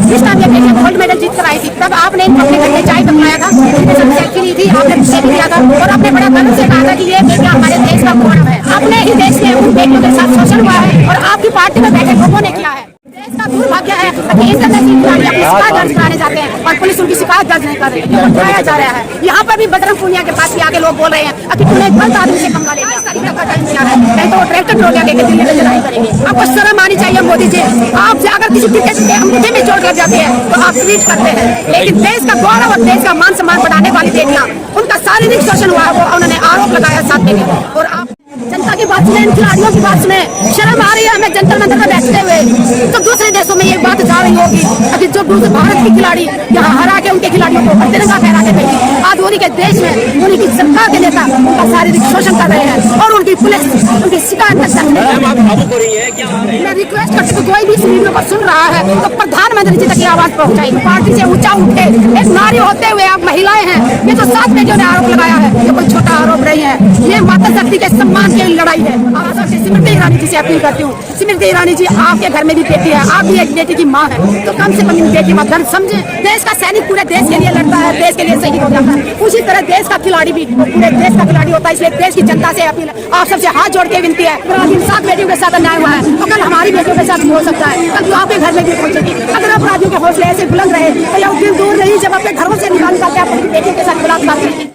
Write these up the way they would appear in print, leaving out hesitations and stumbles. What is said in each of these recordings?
जिस टाइम ये बेटियां गोल्ड मेडल जीत कर आई थी तब आपने इनको अपने घर में चाय बनाया था, सेल्फी ली थी, आपने भी किया था और आपने बड़ा गर्व से कहा था कि ये बेटियां हमारे देश का गौरव है। अपने ही देश में उन बेटियों के साथ शोषण हुआ है और आपकी पार्टी में बैठे लोगों ने किया है। देश का दुर्भाग्य है कि इंटरनेशनल खिलाड़ी अपनी शिकायत दर्ज कराने जाते हैं और पुलिस उनकी शिकायत दर्ज नहीं कर रही है, बताया जा रहा है। यहाँ पर भी बजरंग पूनिया के पास भी आके लोग बोल रहे हैं कि तूने गलत आदमी से पंगा ले लिया, नहीं तो वो ट्रैक्टर ट्रॉली लेके दिल्ली में लड़ाई करेंगे। आपको शर्म आनी चाहिए मोदी जी। आप अगर किसी क्रिकेट के अंगूठे में चोट लग जाती है तो आप ट्वीट करते हैं, लेकिन देश का गौरव और देश का मान सम्मान बढ़ाने वाली बेटियां, उनका शारीरिक शोषण हुआ है, वो उन्होंने आरोप लगाया साथ में। और आप जनता की बात सुने, इन खिलाड़ियों की बात सुने। शर्म आ रही है हमें जंतर मंतर में बैठते हुए। तो दूसरे देशों में ये बात जा रही होगी कि जो भारत की खिलाड़ी यहाँ हरा के उनके खिलाड़ियों को तिरंगा फहरा के भेजी। आज उन्हीं के देश में उन्हीं की सरकार के नेता उनका शारीरिक शोषण कर रहे हैं और उनकी पुलिस उनकी शिकायत मैं रिक्वेस्ट करती हूँ कोई भी इस वीडियो को सुन रहा है तो प्रधानमंत्री जी तक की आवाज पहुँचाई। पार्टी से ऊंचा उठे, एक नारी होते हुए आप महिलाएं हैं। ये जो 7 बेटियों ने आरोप लगाया है ये कोई छोटा आरोप नहीं है, ये माता शक्ति के सम्मान की लड़ाई है। स्मृति ईरानी जी से अपील करती हूँ, स्मृति ईरानी जी आपके घर में भी बेटी है, आप भी एक बेटी की माँ है, तो कम से कम इन बेटी माँ दर्द समझे। देश का सैनिक पूरे देश के लिए लड़ता है, देश के लिए शहीद हो जाता है, उसी तरह देश का खिलाड़ी भी पूरे देश का खिलाड़ी होता है। इसलिए देश की जनता से अपील, आप सबसे हाथ जोड़ के विनती है। इन 7 बेटियों के साथ अन्याय हुआ है तो कल हमारी बेटियों के साथ भी हो सकता है, कल आपके घर में भी पहुंचेगी। अगर अपराधियों के हौसले ऐसे बुलंद रहे तो यह दिन दूर नहीं जब अपने घरों से निकाल करके अपनी बेटियों के साथ बलात्कार करेंगे।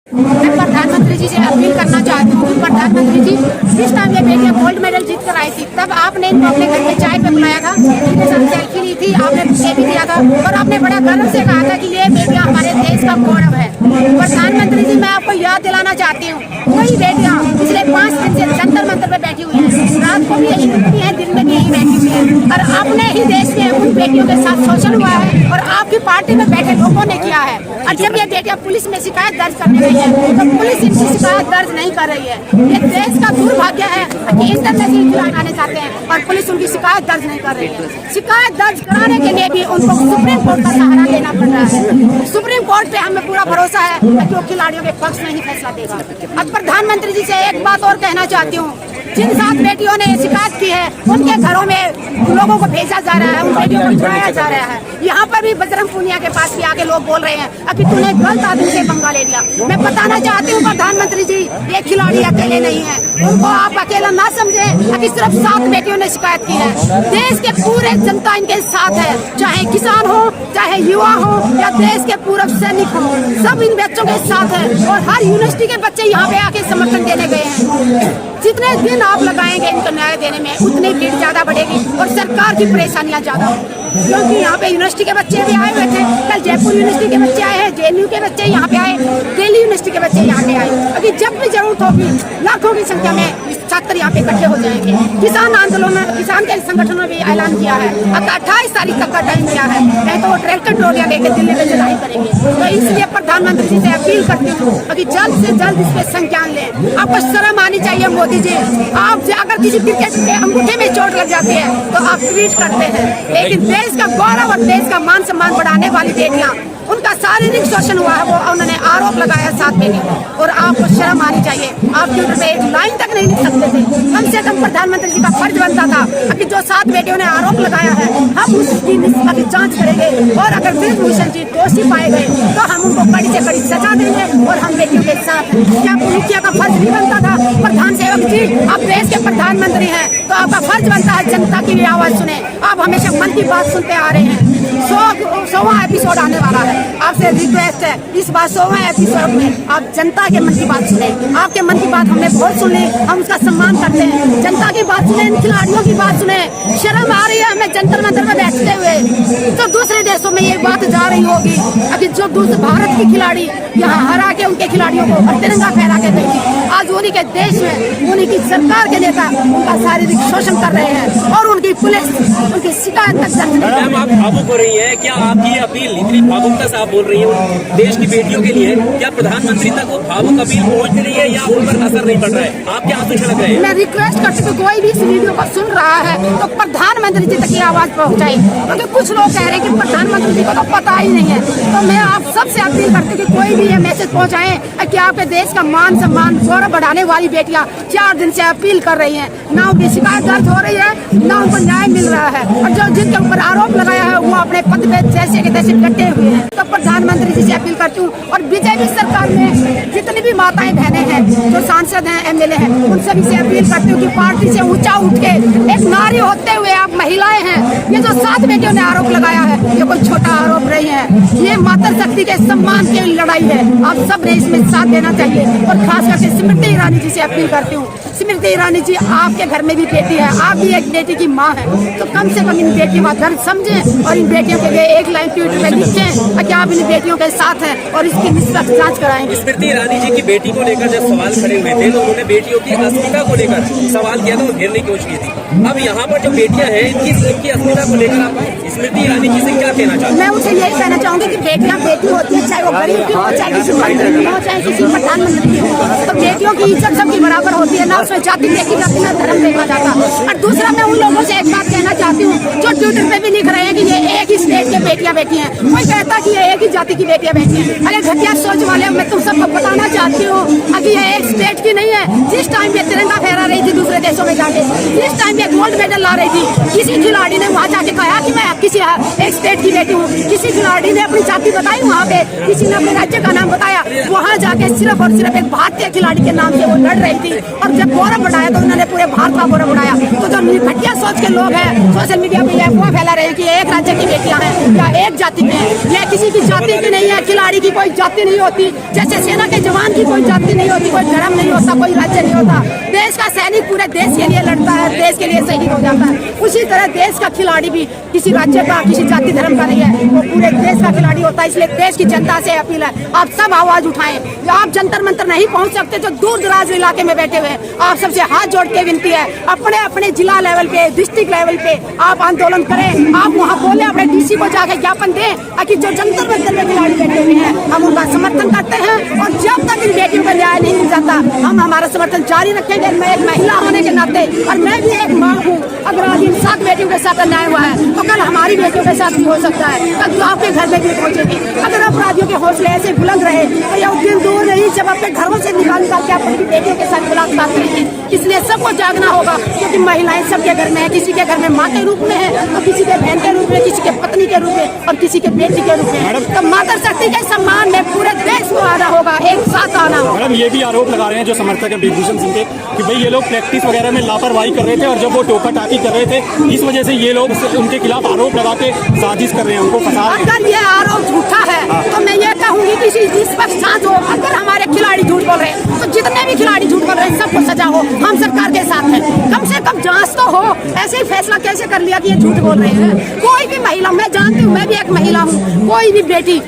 मैं प्रधानमंत्री जी से अपील करना चाहती हूँ कि प्रधानमंत्री जी जिस टाइम ये बेटियां गोल्ड मेडल जीत कर आई थी तब आपने इनको अपने घर में चाय पे बुलाया था, उनके साथ सेल्फी ली थी, आपने भी किया था और आपने बड़ा गर्व से कहा था कि ये बेटियां हमारे देश का गौरव है। प्रधानमंत्री जी मैं आपको याद दिलाना चाहती हूँ कई बेटियां पिछले 5 दिन से जंतर मंतर पे बैठी हुई है, रात को भी यही बैठी है, दिन में भी यही बैठी हुई है और अपने ही देश में उन बेटियों के साथ शोषण हुआ है और आपकी पार्टी में बैठे लोगों ने किया है। और जब ये बेटियां पुलिस में शिकायत दर्ज करने गई है तो पुलिस इनकी शिकायत दर्ज नहीं कर रही है। ये देश का दुर्भाग्य है कि इंटरनेशनल खिलाड़ी आने जाते हैं और पुलिस उनकी शिकायत दर्ज नहीं कर रही है। शिकायत दर्ज कराने के लिए भी उनको सुप्रीम कोर्ट का सहारा लेना पड़ रहा है। सुप्रीम कोर्ट पे हमें पूरा भरोसा है कि वो खिलाड़ियों के पक्ष में ही फैसला देगा। अब प्रधानमंत्री जी से एक बात और कहना चाहती हूँ, जिन 7 बेटियों ने शिकायत की है उनके घरों में लोगों को भेजा जा रहा है, उन बेटियों को छुड़ाया जा रहा है। यहाँ पर भी बजरंग पूनिया के पास भी आके लोग बोल रहे हैं कि तूने गलत आदमी से पंगा ले लिया। मैं बताना चाहती हूँ प्रधानमंत्री जी ये खिलाड़ी अकेले नहीं है, उनको आप अकेला ना समझे कि सिर्फ 7 बेटियों ने शिकायत की है। देश के पूरे जनता इनके साथ है, चाहे किसान हो, चाहे युवा हो या देश के पूर्व सैनिक हो, सब इन बच्चों के साथ है और हर यूनिवर्सिटी के बच्चे यहाँ पे आके समर्थन देने गए हैं। जितने दिन आप लगाएंगे इनको न्याय देने में उतनी भीड़ ज्यादा बढ़ेगी और सरकार की परेशानियां ज्यादा होगी। क्योंकि यहाँ पे यूनिवर्सिटी के बच्चे भी आए हुए थे, कल जयपुर यूनिवर्सिटी के बच्चे आए हैं, JNU के बच्चे यहाँ पे आए, दिल्ली यूनिवर्सिटी के बच्चे यहाँ पे आए। अभी जब भी जरूरत होगी लाखों की संख्या में छात्र यहाँ पे इकट्ठे हो जाएंगे। किसान आंदोलन में किसान के संगठनों ने भी ऐलान किया है, 28 तारीख तक का टाइम दिया है, नहीं तो वो ट्रैक्टर ट्रॉलियां लेके दिल्ली में लड़ाई करेंगे। तो इसलिए प्रधानमंत्री जी से अपील करती हूँ अभी जल्द से जल्द इस पे संज्ञान लें। आपको शर्म आनी चाहिए मोदी जी। आप अगर किसी क्रिकेट के अंगूठे में चोट लग जाती है तो आप ट्वीट करते हैं, लेकिन देश का गौरव और देश का मान सम्मान बढ़ाने वाली बेटियां, उनका शारीरिक शोषण हुआ है, वो उन्होंने आरोप लगाया साथ में। और आपको शर्म आनी चाहिए, आप ट्विटर पे एक लाइन तक नहीं लिख सकते थे। कम से कम प्रधानमंत्री जी का फर्ज बनता था कि जो 7 बेटियों ने आरोप लगाया है हम उसकी अभी जांच करेंगे और अगर ब्रिजभूषण जी दोषी पाए गए तो हम उनको कड़ी से कड़ी सजा देंगे और हम बेटियों के साथ हैं। क्या मुखिया का फर्ज नहीं बनता था? प्रधान सेवक जी आप देश के प्रधानमंत्री हैं तो आपका फर्ज बनता है जनता की भी आवाज सुने। आप हमेशा मन की बात सुनते आ रहे हैं। 100वां एपिसोड आने वाला है, आपसे रिक्वेस्ट है इस बार 100वें एपिसोड में आप जनता के मन की बात सुने। आपके मन की बात हमने बहुत सुनी, हम उसका सम्मान करते हैं। जनता की बात सुने, इन खिलाड़ियों की बात सुने। शर्म आ रही है हमें जंतर मंतर में बैठते हुए। तो दूसरे देशों में ये बात जा रही होगी अभी जो भारत की खिलाड़ी यहाँ हरा के उनके खिलाड़ियों को तिरंगा फहरा के देंगे। आज उन्हीं के देश में उन्हीं की सरकार के नेता उनका शारीरिक शोषण कर रहे हैं और उनकी पुलिस उनकी शिकायत तक दर्ज नहीं। आप भावुक हो रही है, क्या आपकी अपील इतनी भावुकता से आप बोल रही है देश की बेटियों के लिए, क्या प्रधानमंत्री तक वो भावुक अपील पहुंच रही है या उन पर असर नहीं पड़ रहा है? आप क्या आंसू छलक रहे हैं? मैं रिक्वेस्ट करती हूँ कोई भी इस वीडियो को सुन रहा है तो प्रधानमंत्री जी तक की आवाज पहुंचाई, क्योंकि कुछ लोग कह रहे हैं कि प्रधानमंत्री जी को तो पता ही नहीं है। तो मैं आप सबसे अपील करती हूँ कि कोई भी ये मैसेज पहुंचाएं कि आपके देश का मान सम्मान गौरव बढ़ाने वाली बेटियां 4 दिन से अपील कर रही हैं, ना उनकी शिकायत दर्ज हो रही है, ना उनको न्याय मिल रहा है, और जो जिनके ऊपर आरोप लगाया है वो अपने पद पे जैसे के तैसे डटे हुए हैं। तो प्रधानमंत्री जी से अपील करती हूँ, और बीजेपी सरकार में जितनी भी माताएं बहनें हैं, जो सांसद हैं, एमएलए हैं, उन सभी से अपील करती हूँ कि पार्टी से ऊंचा उठ के एक नारी होते हुए आप महिलाएं हैं, ये जो 7 बेटियों ने आरोप लगाया है ये कोई छोटा आरोप नहीं है, ये माता शक्ति के सम्मान की लड़ाई है। आप सब ने इसमें साथ देना चाहिए, और खास करके स्मृति ईरानी जी से अपील करती हूँ। स्मृति ईरानी जी, आपके घर में भी बेटी है, आप भी एक बेटी की माँ है, तो कम से कम इन बेटियों का दर्द समझें और इन बेटियों के लिए एक लाइन ट्वीट में लिखें कि आप इन बेटियों के साथ हैं और इसकी निष्पक्ष जांच कराएंगे। स्मृति ईरानी जी की बेटी को लेकर जब सवाल खड़े हुए थे तो उन्होंने बेटियों की अस्मिता को लेकर सवाल किया था और घेरने की कोशिश की थी। अब यहाँ पर जो बेटियां हैं इनकी अस्मिता को लेकर आप स्मृति ईरानी जी से क्या कहना चाहते हैं? मैं उसे यही कहना चाहूंगी कि बेटियां बेटी होती है, चाहे वो गरीब की हो, चाहे किसी मंत्री की हो, चाहे किसी प्रधानमंत्री की हो, तो बेटियों की इज्जत सबकी बराबर होती है, ना उसमें जाति देखी जाती, ना धर्म देखा जाता। और दूसरा, मैं उन लोगों से एक बात कहना चाहती हूँ जो ट्विटर पे भी लिख रहे हैं कि ये एक ही स्टेट के बेटियां बेटी हैं, कोई कहता कि ये एक ही जाति की बेटियां बेटी हैं। अरे घटिया सोच वाले, मैं तुम सबको बताना चाहती हूँ कि ये एक स्टेट की नहीं है। जिस टाइम ये तिरंगा फहरा रही थी दूसरे देशों में जाके, जिस टाइम ये गोल्ड मेडल ला रही थी, किसी खिलाड़ी ने वहाँ जाके कहा कि मैं किसी एक स्टेट की बेटी हूँ, किसी खिलाड़ी ने अपनी जाति बताई वहाँ पे, किसी ने अपने राज्य का नाम बताया, वहाँ जाके सिर्फ और सिर्फ एक भारतीय खिलाड़ी के नाम से वो लड़ रही थी, और जब गौरव बढ़ाया तो उन्होंने पूरे भारत का गौरव बढ़ाया। तो जो घटिया सोच के लोग हैं सोशल मीडिया पे अफवाह फैला रहे हैं कि एक राज्य की बेटियां हैं या एक जाति की हैं, या किसी की जाति की नहीं है, खिलाड़ी की कोई जाति नहीं होती, जैसे सेना के जवान की कोई जाति नहीं होती, कोई धर्म नहीं होता, कोई राज्य नहीं होता। देश का सैनिक पूरे देश के लिए लड़ता है, देश के लिए शहीद हो जाता है, उसी तरह देश का खिलाड़ी भी किसी राज्य का, किसी जाति धर्म का नहीं है, वो पूरे देश का खिलाड़ी होता है। इसलिए देश की जनता से अपील है, आप सब आवाज उठाएं। आप जंतर मंतर नहीं पहुंच सकते, जो दूर दराज इलाके में बैठे हुए, आप सबसे हाथ जोड़ के विनती है, अपने अपने जिला लेवल पे, डिस्ट्रिक्ट लेवल पे आप आंदोलन करें, आप वहाँ बोले, अपने डीसी को जाके ज्ञापन दें कि जो जंतर मंतर में खिलाड़ी बैठे हुए हैं हम उनका समर्थन करते हैं, और जब तक इन बेटियों का न्याय नहीं मिल जाता हम हमारा समर्थन जारी रखेंगे। मैं एक महिला होने के नाते, और मैं भी एक माँ हूँ, अगर आज इन 7 बेटियों के साथ अन्याय हुआ है तो कल हमारी बेटियों के साथ भी हो सकता है, कल तो आपके घर में भी पहुँचेगी। अगर अपराधियों के हौसले ऐसे बुलंद रहे तो यह दिन दूर नहीं जब अपने घरों से निकाल के अपनी बेटियों के साथ बलात्कार करेंगे। इसलिए सबको जागना होगा, क्योंकि महिलाएं सबके घर में है, किसी के घर में माँ के रूप में है, तो किसी के बहन के रूप में, किसी के पत्नी के रूप में, और किसी के बेटी के रूप में। तो माता शक्ति के सम्मान में पूरे देश को आना होगा, एक साथ आना होगा। मैडम, ये भी आरोप लगा रहे हैं जो समर्थक हैं ब्रिजभूषण सिंह के कि भाई ये लोग प्रैक्टिस वगैरह में लापरवाही कर रहे थे, और जब वो टोका टाकी कर रहे थे इस वजह से ये लोग उनके खिलाफ आरोप लगा के साजिश कर रहे हैं, उनको फंसा रहे हैं। अगर ये आरोप झूठा है तो मैं ये कहूँगी कि निष्पक्ष जांच हो। अगर हमारे खिलाड़ी झूठ बोल रहे हैं तो जितने भी खिलाड़ी झूठ बोल रहे हैं सबको सजा हो, हम सरकार के साथ हैं। कम से कम जांच तो हो, ऐसे ही फैसला कैसे कर लिया कि ये झूठ बोल रहे हैं। कोई भी महिला, मैं जानती हूँ, मैं भी एक महिला हूँ, कोई भी बेटी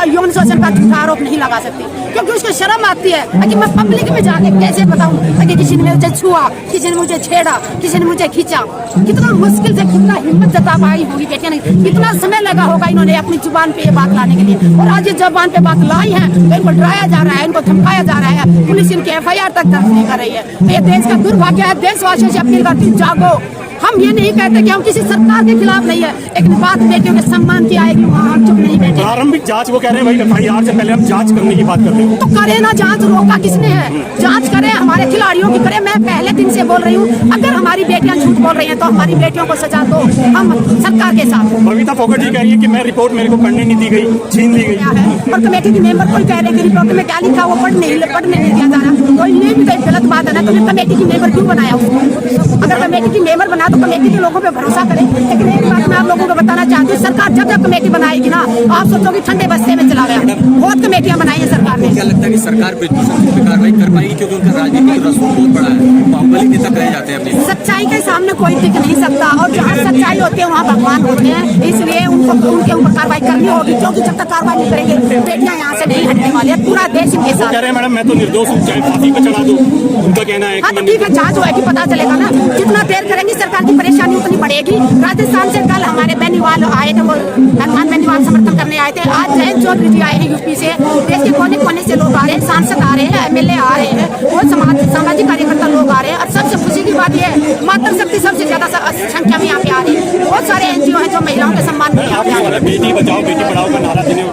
यौन शोषण का झूठा आरोप नहीं लगा सकती, क्योंकि उसको शर्म आती है कि मैं पब्लिक में जाके कैसे बताऊं कि किसी ने मुझे छुआ, किसी ने मुझे छेड़ा, किसी ने मुझे खींचा। कितना मुश्किल से, कितना हिम्मत जता पाई होगी बेटियां ने, कितना समय लगा होगा इन्होंने अपनी जुबान पे ये बात लाने के लिए, और आज ये जुबान पे बात लाई है तो इनको डराया जा रहा है, इनको धमकाया जा रहा है, पुलिस इनके FIR तक दर्ज नहीं कर रही है। तो ये देश का दुर्भाग्य है। देशवासियों से अपील करती हूँ, जागो। हम ये नहीं कहते कि हम किसी सरकार के खिलाफ नहीं है, लेकिन बात बेटियों के सम्मान की आएगी, वहाँ हम चुप नहीं बैठे। प्रारंभिक जांच, वो कह रहे हैं भाई FIR से पहले हम जांच करने की बात करते हैं, तो करे ना जांच, रोका किसने है? जांच करें, हमारे खिलाड़ियों की करें। मैं पहले दिन से बोल रही हूँ, अगर हमारी बेटियां झूठ बोल रही हैं तो हमारी बेटियों को सजा दो, हम सरकार के साथ। बबीता फोगाट जी कह रही है कि मैं रिपोर्ट मेरे को पढ़ने नहीं दी गई, छीन ली गई है, और कमेटी के मेंबर कोई कह रहे हैं कि रिपोर्ट में क्या लिखा वो पढ़ने नहीं दिया जा रहा, तो ये भी तो गलत बात है ना। तुमने कमेटी की मेंबर क्यों बनाया उसको? अगर कमेटी की मेंबर बना तो कमेटी के लोगों पे भरोसा करें। लेकिन एक बात मैं आप लोगों को बताना चाहती हूँ, सरकार जब जब कमेटी बनाएगी ना, आप सोचोगे ठंडे बस्ते में चला गया। बहुत कमेटियां बनाई है सरकार ने। क्या लगता है कि सरकार ब्रिजभूषण सिंह पे कार्रवाई कर पाएगी, क्योंकि उनका राजनीतिक रसूख बहुत बड़ा है, बाहुबली नेता कहे जाते हैं अपने। सच्चाई के सामने कोई टिक नहीं सकता, और जहाँ सच्चाई होती है वहाँ भगवान होते हैं, इसलिए उनको उनके ऊपर कार्रवाई करनी होगी, क्योंकि जब तक कार्रवाई नहीं करेंगे बेटियां यहाँ से नहीं हटने वाली है। पूरा देश इनके साथ कह रहे हैं मैडम मैं तो निर्दोष हूँ, चाहे फांसी पे चढ़ा दूं, उनका कहना है। हाँ तो ठीक है, जांच होगी, पता चलेगा ना। जितना देर करेंगे सरकार की परेशानी उतनी बढ़ेगी। राजस्थान से कल हमारे बेनीवाल आए थे, वो हनुमान बेनीवाल समर्थन करने आए थे। आज जयंत चौधरी जी आए हैं यूपी से, देश के कोने कोने से लोग आ रहे हैं, सांसद आ रहे हैं, MLA आ रहे हैं, बहुत सामाजिक कार्यकर्ता लोग आ रहे हैं। और सबसे खुशी की बात यह है, मातृ शक्ति सबसे ज्यादा संख्या में यहाँ पे आ रही है। बहुत सारे NGO हैं जो महिलाओं के सम्मान में यहाँ पे आए हैं। बेटी बचाओ बेटी पढ़ाओ का नारा देने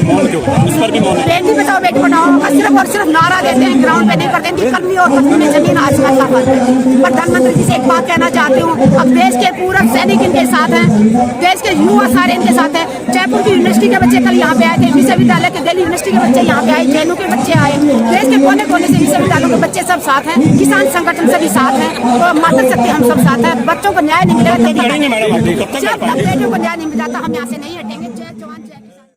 मौन क्यों, उस पर भी मौन है। बेटी बचाओ बेटी पढ़ाओ का सिर्फ और सिर्फ नारा देते हैं, ग्राउंड पे नहीं करते हैं। कर्मी और पत्नी में जमीन आसमान का फर्क है। प्रधानमंत्री जी से एक बात कहना चाहती हूँ, अब देश के पूरा सैनिक इनके साथ हैं, देश के युवा सारे इनके साथ हैं। जयपुर की यूनिवर्सिटी के बच्चे कल यहाँ पे आए थे, विश्वविद्यालय के दिल्ली यूनिवर्सिटी के बच्चे यहाँ पे आए, जेएनयू के बच्चे आए, देश के कोने कोने से विश्वविद्यालयों के बच्चे सब साथ हैं, किसान संगठन सभी साथ हैं, तो मातृशक्ति हम सब साथ हैं। बच्चों को न्याय नहीं मिलेगा, लड़ेंगे मैडम, कब तक जब तक बेटियों को न्याय नहीं मिल जाता हम यहाँ से नहीं हटेंगे।